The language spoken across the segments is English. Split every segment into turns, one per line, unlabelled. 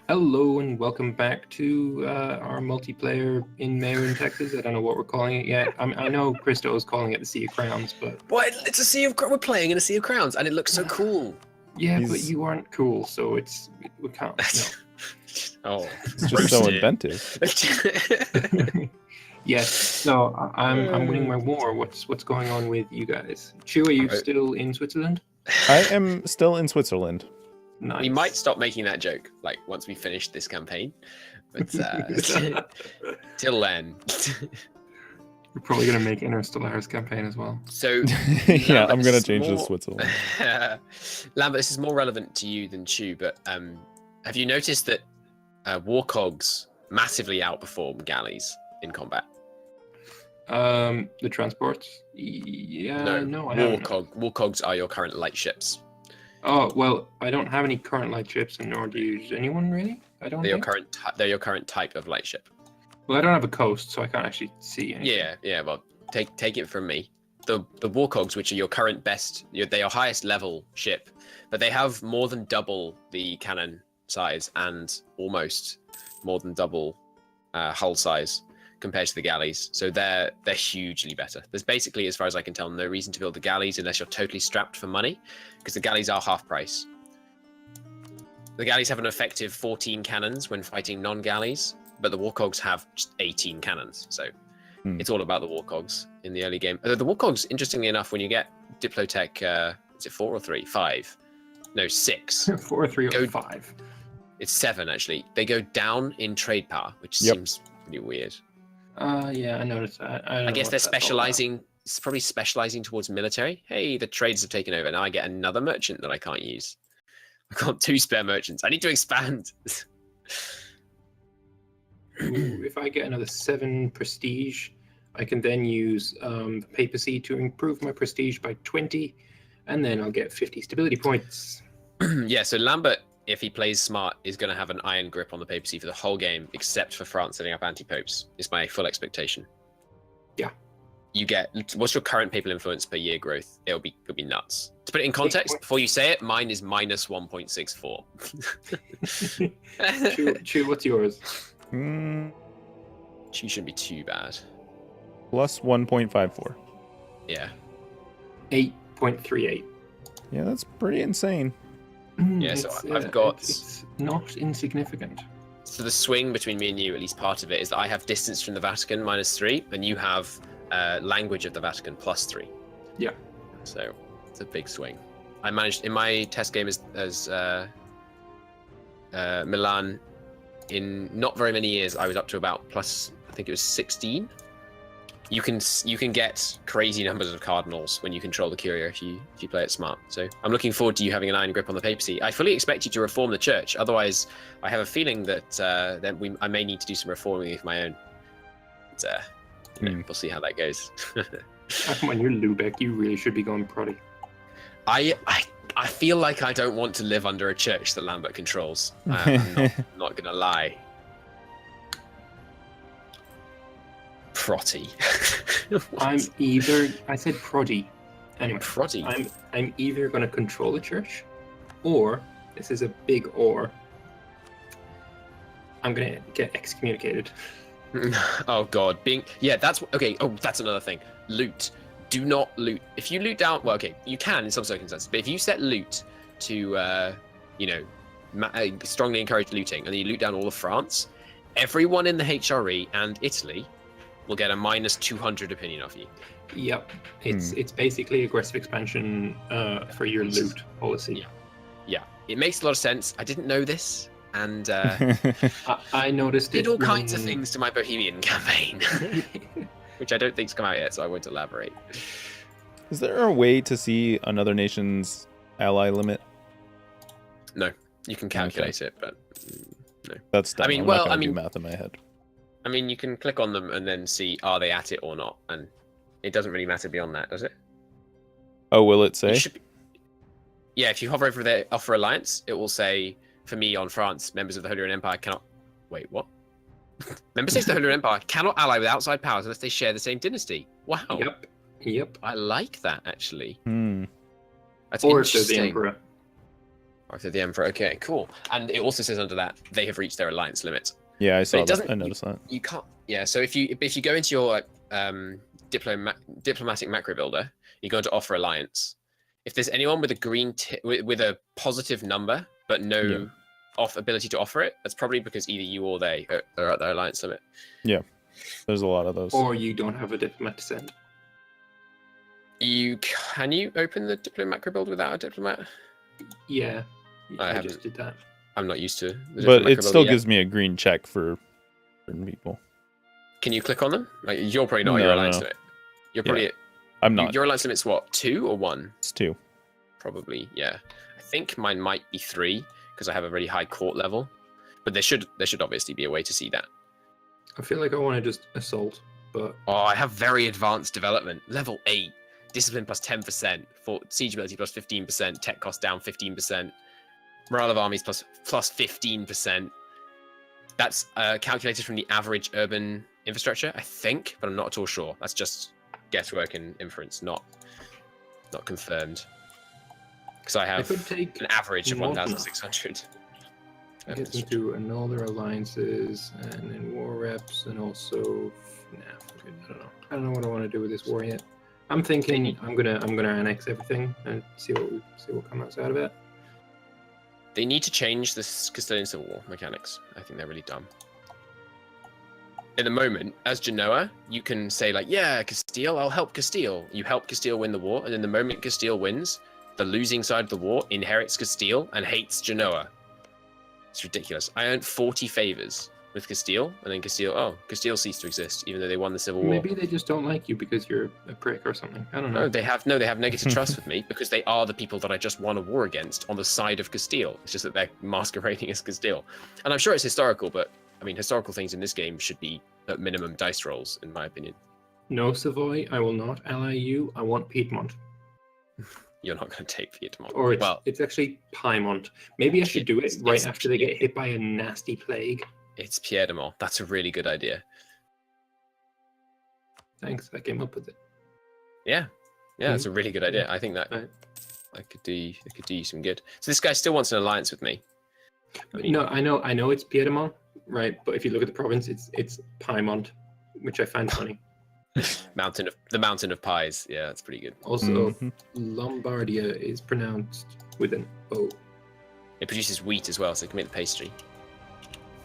Hello and welcome back to our multiplayer in Meiou Taxes. I don't know what we're calling it yet. I know Christo is calling it the Sea of Crowns, but
What? It's a sea of. We're playing in a sea of crowns, and it looks so cool.
yeah, but
He's-
you aren't cool, so we can't.
Oh,
It's just so
roasted.
inventive.
No. Yes. So I'm winning my war. What's going on with you guys? Chew, are you still in Switzerland?
I am still in Switzerland.
Nice.
We might stop making that joke, like once we finish this campaign. But till then.
We're probably gonna make Interstellar's campaign as well.
So
Yeah, I'm
Lambert,
gonna
this is
change to
more-
Switzerland.
Lambert, this is more relevant to you than Chew, but have you noticed that warcogs massively outperform galleys in combat?
The transports? Yeah, no, I haven't.
Warcogs are your current light ships.
Oh, well, I don't have any current light ships, and nor do anyone really. I don't
They're your
think.
they're your current type of light ship.
Well, I don't have a coast, so I can't actually see anything.
Yeah. Well, take it from me. The warcogs, which are your current best, they're your highest level ship, but they have more than double the cannon size and almost more than double hull size compared to the galleys. So they're hugely better. There's basically, as far as I can tell, no reason to build the galleys unless you're totally strapped for money, because the galleys are half price. The galleys have an effective 14 cannons when fighting non-galleys, but the warcogs have just 18 cannons. So it's all about the warcogs in the early game. The warcogs, interestingly enough, when you get Diplotech, is it 4 or 3? 5. No, 6.
4, 3, or 5.
It's 7 actually. They go down in trade power, which
Yep.
seems pretty weird.
Yeah, I noticed that. I don't
I
know
guess
what
they're
that's all about.
specializing. It's probably specializing towards military. Hey, the trades have taken over. Now I get another merchant that I can't use. I got 2 spare merchants. I need to expand.
Ooh, if I get another 7 prestige, I can then use the papacy to improve my prestige by 20, and then I'll get 50 stability points.
Yeah, so Lambert, if he plays smart, is going to have an iron grip on the papacy for the whole game, except for France setting up anti-popes. Is my full expectation.
Yeah.
You get, what's your current papal influence per year growth? It'll be nuts. To put it in context, before you say it, mine is minus 1.64.
Chew, what's yours?
She shouldn't be too bad.
Plus 1.54.
Yeah.
8.38.
Yeah, that's pretty insane.
Yeah, so I've got...
It's not insignificant.
So the swing between me and you, at least part of it, is that I have distance from the Vatican -3, and you have language of the Vatican +3.
Yeah.
So it's a big swing. I managed in my test game as Milan. In not very many years, I was up to about plus. I think it was 16. You can get crazy numbers of cardinals when you control the curia if you play it smart. So I'm looking forward to you having an iron grip on the papacy. I fully expect you to reform the church. Otherwise, I have a feeling that I may need to do some reforming of my own. But, we'll see how that goes.
Come on, you're Lubeck. You really should be going Prodi.
I feel like I don't want to live under a church that Lambert controls. I'm not gonna lie. Protty.
I said Prodi. Anyway,
Protty.
I'm either going to control the church, or, this is a big or, I'm going to get excommunicated.
Oh god, that's okay. Oh, that's another thing. Loot. Do not loot. If you loot down, well, okay, you can in some circumstances, but if you set loot to, strongly encourage looting, and then you loot down all of France, everyone in the HRE and Italy will get a -200 opinion of you.
Yep, it's basically aggressive expansion for your loot policy.
Yeah, it makes a lot of sense. I didn't know this, and
I noticed
did
it
all kinds of things to my Bohemian campaign, which I don't think's come out yet, so I won't elaborate.
Is there a way to see another nation's ally limit?
No, you can calculate it, but no.
That's dumb.
I mean,
I'm
well,
not gonna
I mean-
do math in my head.
I mean, you can click on them and then see are they at it or not, and it doesn't really matter beyond that, does it?
Oh, will it
You
say?
should be- Yeah, if you hover over their offer alliance, it will say, for me on France, members of the Holy Roman Empire cannot... Wait, what? Member states of the Holy Roman Empire cannot ally with outside powers unless they share the same dynasty. Wow.
Yep.
I like that, actually.
Hmm.
That's
Or if they're the
interesting.
emperor.
After the Emperor. Okay, cool. And it also says under that they have reached their alliance limit.
Yeah, I saw
it
that.
doesn't-
I noticed that.
You can't. Yeah. So if you go into your diplomatic macro builder, you go into offer alliance. If there's anyone with a green with a positive number but no
Yeah.
ability to offer it, that's probably because either you or they are at their alliance limit.
Yeah, there's a lot of those.
Or you don't have a diplomat to send.
Can you open the diplomat macro build without a diplomat?
Yeah, I
haven't.
just did that.
I'm not used to.
But it still gives me a green check for certain people.
Can you click on them? Like, you're probably not
No,
your alliance
no.
limit. You're probably
I'm not.
Your alliance limit's what, 2 or 1?
It's 2.
Probably, yeah. I think mine might be 3 because I have a really high court level. But there should obviously be a way to see that.
I feel like I want to just assault, but
Oh, I have very advanced development, level 8, discipline plus 10%, for siege ability plus 15%, tech cost down 15%, morale of armies plus 15%. That's calculated from the average urban infrastructure, I think, but I'm not at all sure. That's just guesswork and inference, not confirmed. Because I have
could take
an average of
more than
1,600.
get them to annul their alliances and then war reps and also I don't know what I want to do with this war yet. I'm thinking I'm gonna annex everything and see what comes out of it.
They need to change this Castilian Civil War mechanics. I think they're really dumb. At the moment, as Genoa, you can say like, yeah, Castile, I'll help Castile. You help Castile win the war, and then the moment Castile wins, the losing side of the war inherits Castile and hates Genoa. It's ridiculous. I earned 40 favors with Castile, and then Castile ceased to exist, even though they won the Civil War.
Maybe they just don't like you because you're a prick or something. I don't know.
No, they have negative trust with me because they are the people that I just won a war against on the side of Castile. It's just that they're masquerading as Castile. And I'm sure it's historical, but I mean, historical things in this game should be at minimum dice rolls, in my opinion.
No, Savoy, I will not ally you. I want Piedmont.
You're not going to take Piedmont.
Or it's,
well,
it's actually Piemont. Maybe I should do it right
it's
after they get hit by a nasty plague.
it's Piedmont. That's a really good idea.
Thanks, I came up with it.
Yeah, that's a really good idea. I think that
Right.
I could do you some good. So this guy still wants an alliance with me. I mean,
No, I know it's Piedmont, right? But if you look at the province, it's Piemont, which I find funny.
the mountain of pies. Yeah, that's pretty good.
Also,
Mhm.
Lombardia is pronounced with an O.
It produces wheat as well, so it can make the pastry.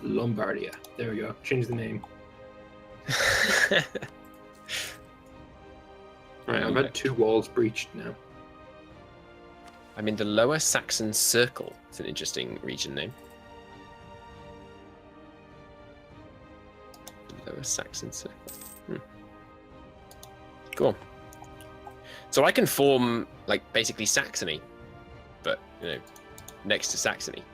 Lombardia. There we go. Change the name. Right, I've had 2 walls breached now.
I'm in the Lower Saxon Circle. It's an interesting region name. Lower Saxon Circle. Cool. So I can form, like, basically Saxony, but, next to Saxony.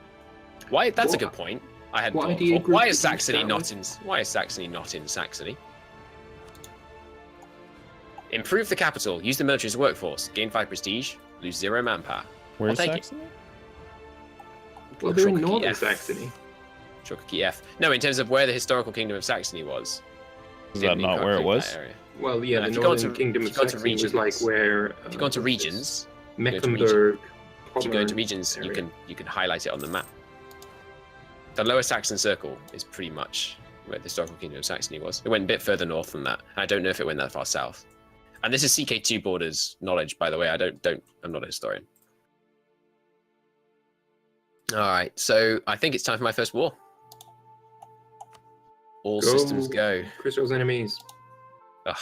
Why? That's a good point. I hadn't thought before. Why is Saxony not in Saxony? Improve the capital. Use the military as a workforce. Gain 5 prestige. Lose 0 manpower.
Where's
I'll take
Saxony?
Well, they're in
Shortcut key
northern
F.
Saxony.
Shortcut key F. No, in terms of where the historical kingdom of Saxony was.
Is that not where it was?
Well, yeah,
No,
the
if you go
northern
to-
kingdom
if
of
you go to
Saxony was
regions-
like where...
If you go into regions,
Mecklenburg...
if you go into
Pommern
regions, you
area.
can highlight it on the map. The Lower Saxon Circle is pretty much where the historical kingdom of Saxony was. It went a bit further north than that. I don't know if it went that far south. And this is CK2 borders knowledge, by the way. I'm not a historian. All right, so I think it's time for my first war. All
Go.
systems go.
Crystal's enemies.
Ugh.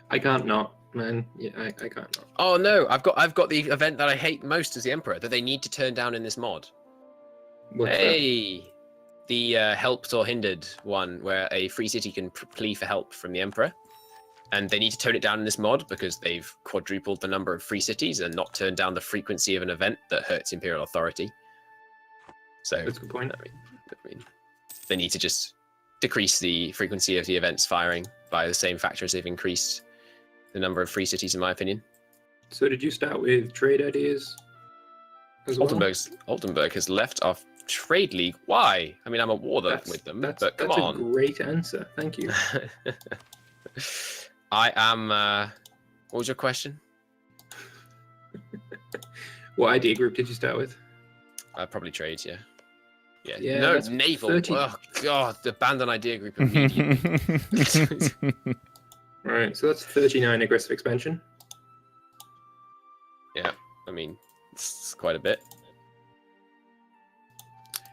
I can't not, man. Yeah, I can't not.
Oh no, I've got the event that I hate most as the Emperor that they need to turn down in this mod.
What's that?
Hey, the helped or hindered one where a free city can plea for help from the Emperor. And they need to tone it down in this mod because they've quadrupled the number of free cities and not turned down the frequency of an event that hurts imperial authority. So
That's a good point.
I mean, they need to just decrease the frequency of the events firing by the same factor as they've increased the number of free cities, in my opinion.
So did you start with trade ideas as well?
Oldenburg has left off trade league. Why? I mean, I'm at war with them, but come
that's
on.
a great answer. Thank you.
I am. What was your question?
What idea group did you start with?
Probably trade, yeah. Yeah.
Yeah,
No,
that's
naval.
30.
Oh god, abandon idea group immediately.
All right, so that's 39 aggressive expansion.
Yeah, I mean, it's quite a bit.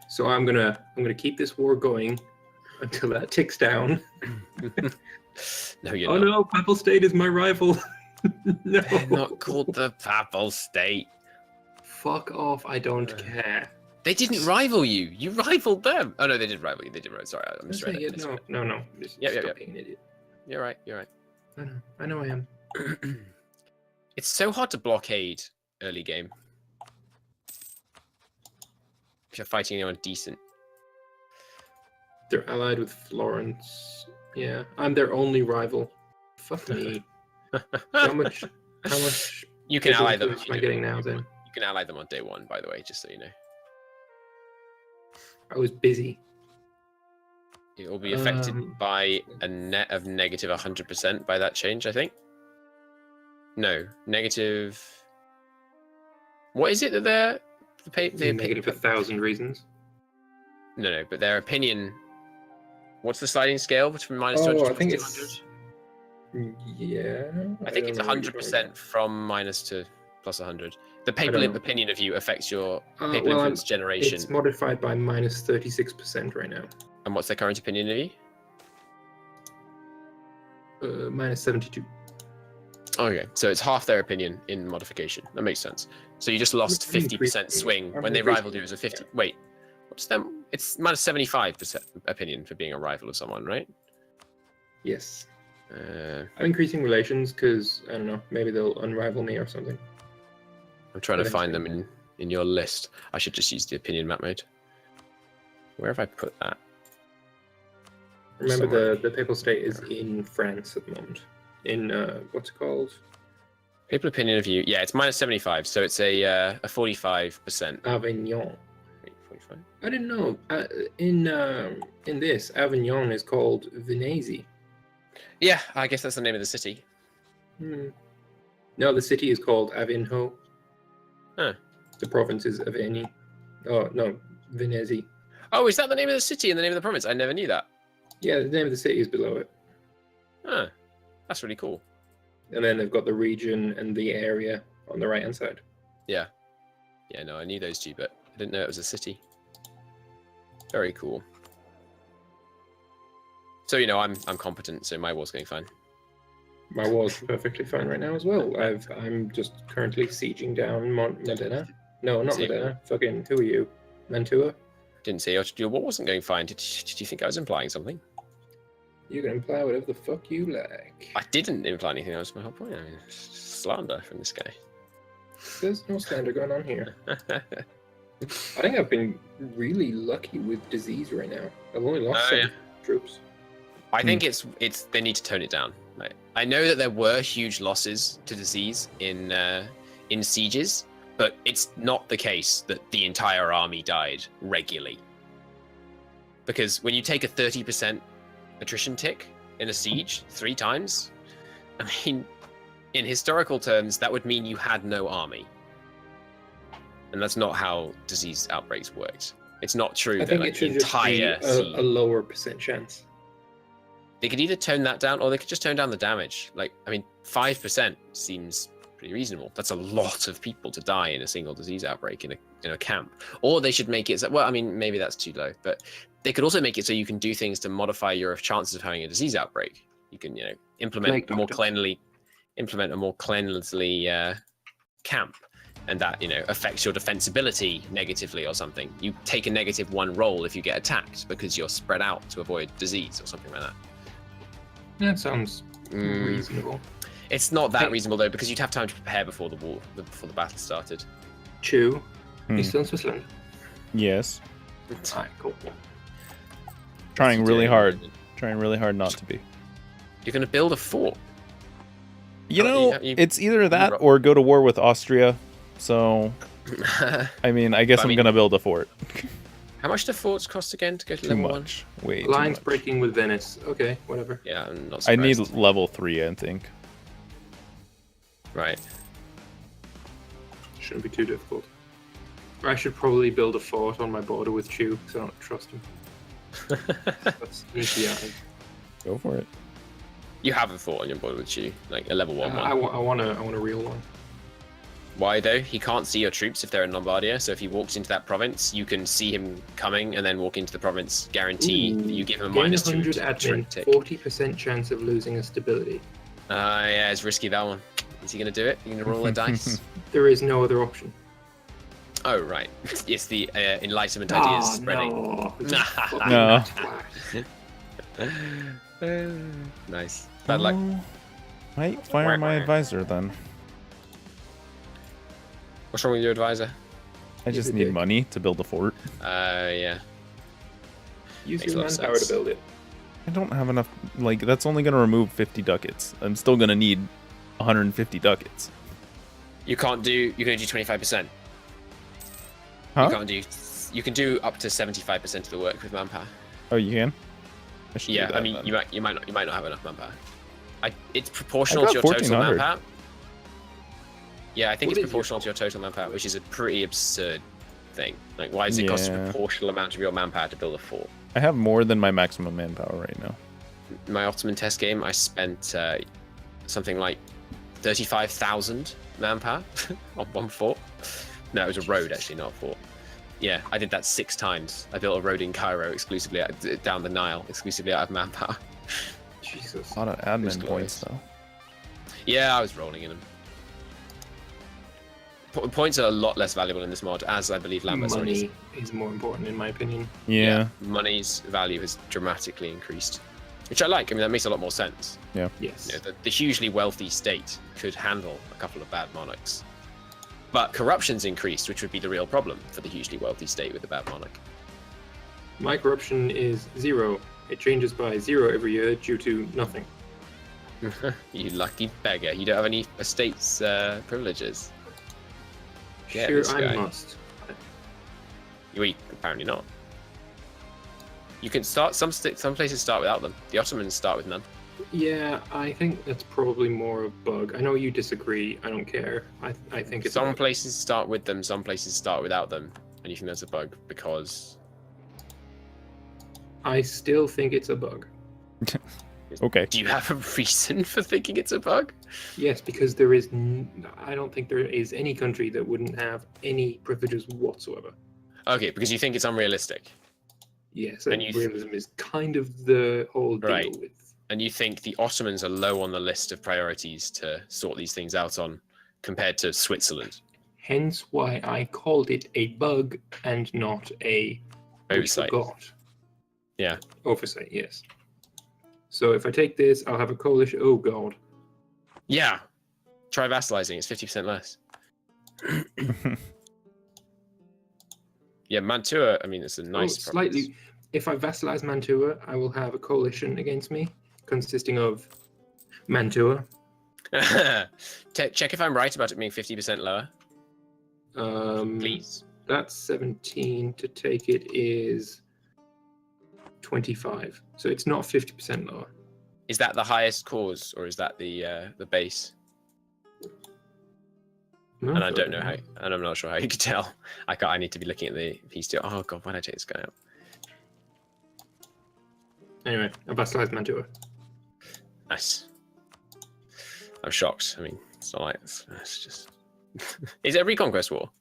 So I'm gonna keep this war going until that ticks down.
No, you're
Oh
not.
no, Papal State is my rival. No.
They're not called the Papal State.
Fuck off, I don't care.
They didn't rival you. You rivaled them. Oh no, they did rival you. They did rival. Sorry, I
That's
misread
right,
it.
yeah, no. Just
Yeah.
stop being an idiot.
You're right. You're right.
I know I am.
It's so hard to blockade early game if you're fighting anyone decent.
They're allied with Florence. Yeah, I'm their only rival. Fuck me. How much
You can ally them.
am I getting now then?
You can ally them on day one, by the way, just so you know.
I was busy.
It will be affected by a net of negative 100% by that change, I think. No, negative. What is it that they're
Negative 1,000 reasons.
No, but their opinion. What's the sliding scale between minus 200
Oh, I
to
think
200?
it's. Yeah.
I think it's
don't know what you're talking
100% from minus to plus 100. The
don't
papal
know.
opinion of you affects your
about.
papal
Well,
influence generation.
it's modified by minus 36% right now.
And what's their current opinion of you?
Minus 72.
Okay, so it's half their opinion in modification. That makes sense. So you just lost
I'm
50%
increasing-
swing
I'm
when they
increasing-
rivaled you. It was a 50. Wait, what's them? It's minus 75% opinion for being a rival of someone, right?
Yes.
I'm
I'm increasing relations because, I don't know, maybe they'll unrival me or something.
trying to
But
find them in your list. I should just use the opinion map mode. Where have I put that?
Remember,
Somewhere.
the Papal State is in France at the moment. In, what's it called?
Papal opinion of you. Yeah, it's minus 75, so it's a 45%.
Avignon.
Wait, 45?
I didn't know. In this, Avignon is called Venezi.
Yeah, I guess that's the name of the city.
No, the city is called Avinho.
Huh.
The province is Aveni. Oh, no, Venezi.
Oh, is that the name of the city and the name of the province? I never knew that.
Yeah, the name of the city is below it.
Huh. That's really cool.
And then they've got the region and the area on the right-hand side.
Yeah. Yeah, no, I knew those two, but I didn't know it was a city. Very cool. So, you know, I'm competent, so my war's going fine.
My war's perfectly fine right now as well. I'm just currently sieging down Modena. No, not
See-
Modena. Fucking, who are you? Mantua?
Didn't say your war wasn't going fine. Did you think I was implying something?
You can imply whatever the fuck you like.
I didn't imply anything. That was my whole point. I mean, slander from this guy.
There's no slander going on here. I think I've been really lucky with disease right now. I've only lost
Oh, yeah.
7 troops.
I think it's they need to tone it down. Like, I know that there were huge losses to disease in sieges, but it's not the case that the entire army died regularly. Because when you take a 30% attrition tick in a siege 3 times, I mean, in historical terms, that would mean you had no army. And that's not how disease outbreaks worked. It's not true
I
that
think
like,
it
the
should just be
entire siege.
a lower percent chance.
They could either tone that down, or they could just tone down the damage. Like, I mean, 5% seems pretty reasonable. That's a lot of people to die in a single disease outbreak in a camp. Or they should make it so, well, I mean, maybe that's too low, but they could also make it so you can do things to modify your chances of having a disease outbreak. You can, you know, implement a more cleanly camp, and that, you know, affects your defensibility negatively or something. You take a -1 roll if you get attacked because you're spread out to avoid disease or something like that.
That sounds reasonable.
It's not that reasonable though, because you'd have time to prepare before the battle started.
Chew. He's still in Switzerland.
Yes.
Alright, cool.
Trying really hard not to be.
You're going to build a fort.
You
Oh,
know,
you-
it's either that or go to war with Austria. So,
How
I mean, I guess
I
I'm
mean-
gonna build a fort.
much do forts cost again to go to
Too
level 1?
much. Way too
Alliance
much.
breaking with Venice. Okay, whatever.
Yeah, I'm not
I
surprised.
need level 3, I think.
Right.
shouldn't be too difficult. I should probably build a fort on my border with Chew because I don't trust him. That's sneaky.
Go for it.
You have a fort on your board with you, like a level 1 one.
I want a real one.
Why though? He can't see your troops if they're in Lombardia, so if he walks into that province, you can see him coming and then walk into the province. Guarantee that you give him a
Gain
minus 2
100
to
admin,
tick.
40% chance of losing a stability.
Yeah, it's risky, that one. Is he going to do it? You going to roll a dice?
There is no other option.
Oh, right. It's the Enlightenment idea is spreading.
No.
Nice. Bad luck.
Might fire my advisor then.
What's wrong with your advisor?
I just need money to build a fort.
Yeah.
Use
Makes a
your
lot of
manpower to
sense.
build it.
I don't have enough. Like, that's only going to remove 50 ducats. I'm still going to need 150 ducats.
You can't do. You can only do 25%.
Huh?
You can't do. You can do up to 75% of the work with manpower.
Oh, you can? I should do
Yeah,
that,
I mean,
then.
you might not have enough manpower. It's proportional to
got
your total
1400.
manpower. Yeah, I think
What
it's
is
proportional to your total manpower, which is a pretty absurd thing. Like, why does it cost a
Yeah.
proportional amount of your manpower to build a fort?
I have more than my maximum manpower right now.
My Ottoman test game, I spent something like 35,000 manpower on one fort. No, it was a road actually, not a fort. Yeah, I did that 6 times. I built a road in Cairo exclusively down the Nile, exclusively out of manpower.
Jesus.
A lot of
It's
admin
glorious.
points, though.
Yeah, I was rolling in them. Points are a lot less valuable in this mod, as I believe Lambert's already
Money is more important in my opinion.
Yeah.
money's value has dramatically increased, which I like. I mean, that makes a lot more sense.
Yeah.
Yes.
You know, the hugely wealthy state could handle a couple of bad monarchs, but corruption's increased, which would be the real problem for the hugely wealthy state with a bad monarch.
My corruption is 0. It changes by 0 every year due to nothing.
You lucky beggar! You don't have any estates privileges. Yeah,
Sure,
this
I
guy.
must.
Apparently not. You can start some places start without them. The Ottomans start with none.
Yeah, I think that's probably more a bug. I know you disagree. I don't care. I think it's a
Some
bug.
places start with them, some places start without them, and you think that's a bug because
I still think it's a bug.
Okay.
do you have a reason for thinking it's a bug?
Yes, because there is. I don't think there is any country that wouldn't have any privileges whatsoever.
Okay, because you think it's unrealistic,
Yes,
And
and
you
realism is kind of the whole deal
Right.
with.
and you think the Ottomans are low on the list of priorities to sort these things out on, compared to Switzerland.
Hence why I called it a bug and not a we
Oversight.
forgot.
Yeah.
Oversight, yes. So if I take this, I'll have a coalition. Oh god.
Yeah. Try vassalizing. It's 50% less. Yeah, Mantua. I mean, it's a nice.
Slightly. If I vassalize Mantua, I will have a coalition against me, consisting of Mantua.
Check if I'm right about it being 50% lower, please.
That's 17. To take it is 25. So it's not 50% lower.
Is that the highest cause, or is that the base?
No,
And I don't know how, and I'm not sure how you could tell. I need to be looking at the piece too. Oh god, why did I take this guy out?
Anyway, I vassalized Mantua.
Nice. I'm shocked. I mean, it's not like it's just. Is it a reconquest war?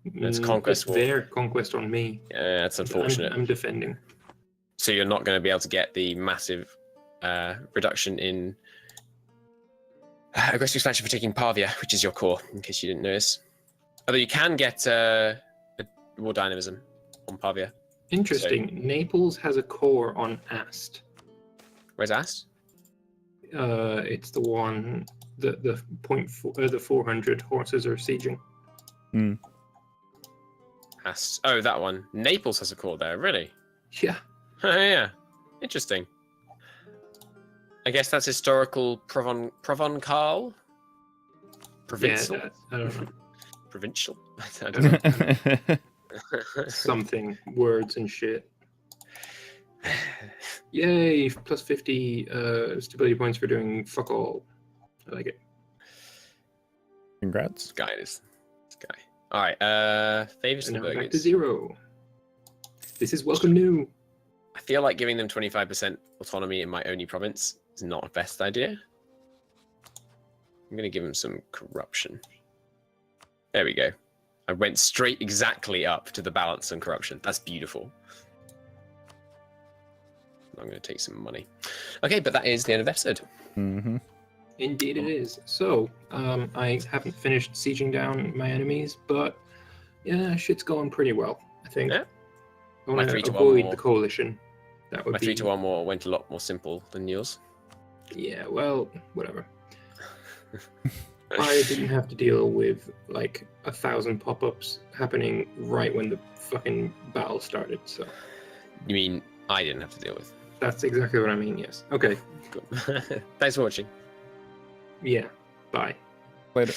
It's conquest war.
Their conquest on me.
Yeah, that's unfortunate.
I'm defending.
So you're not going to be able to get the massive reduction in aggressive expansion for taking Pavia, which is your core, in case you didn't notice. Although you can get a war dynamism on Pavia.
Interesting. Naples has a core on Ast.
Where's Ast?
It's the one the 400 horses are sieging.
Ast. Oh, that one. Naples has a core there, really?
Yeah.
Yeah. Interesting. I guess that's historical Provencal? Provincial?
Yeah, I don't know.
Provincial? I don't know.
Something, words and shit. Yay, plus 50 stability points for doing fuck all. I like it.
Congrats.
This guy. All right. Favors
And
to
now back to
burgers.
0. This is welcome new.
I feel like giving them 25% autonomy in my only province is not a best idea. I'm going to give them some corruption. There we go. I went straight exactly up to the balance and corruption. That's beautiful. I'm going to take some money. Okay, but that is the end of the episode.
Mm-hmm.
Indeed it is. So, I haven't finished sieging down my enemies, but yeah, shit's going pretty well, I think.
Yeah.
I want
My
to
3-1
avoid
more.
the coalition. That would
My
be
3-1 more went a lot more simple than yours.
Yeah, well, whatever. I didn't have to deal with like 1,000 pop-ups happening right when the fucking battle started, so
You mean I didn't have to deal with?
that's exactly what I mean, yes. Okay,
Cool. Thanks for watching.
yeah, bye.
Later.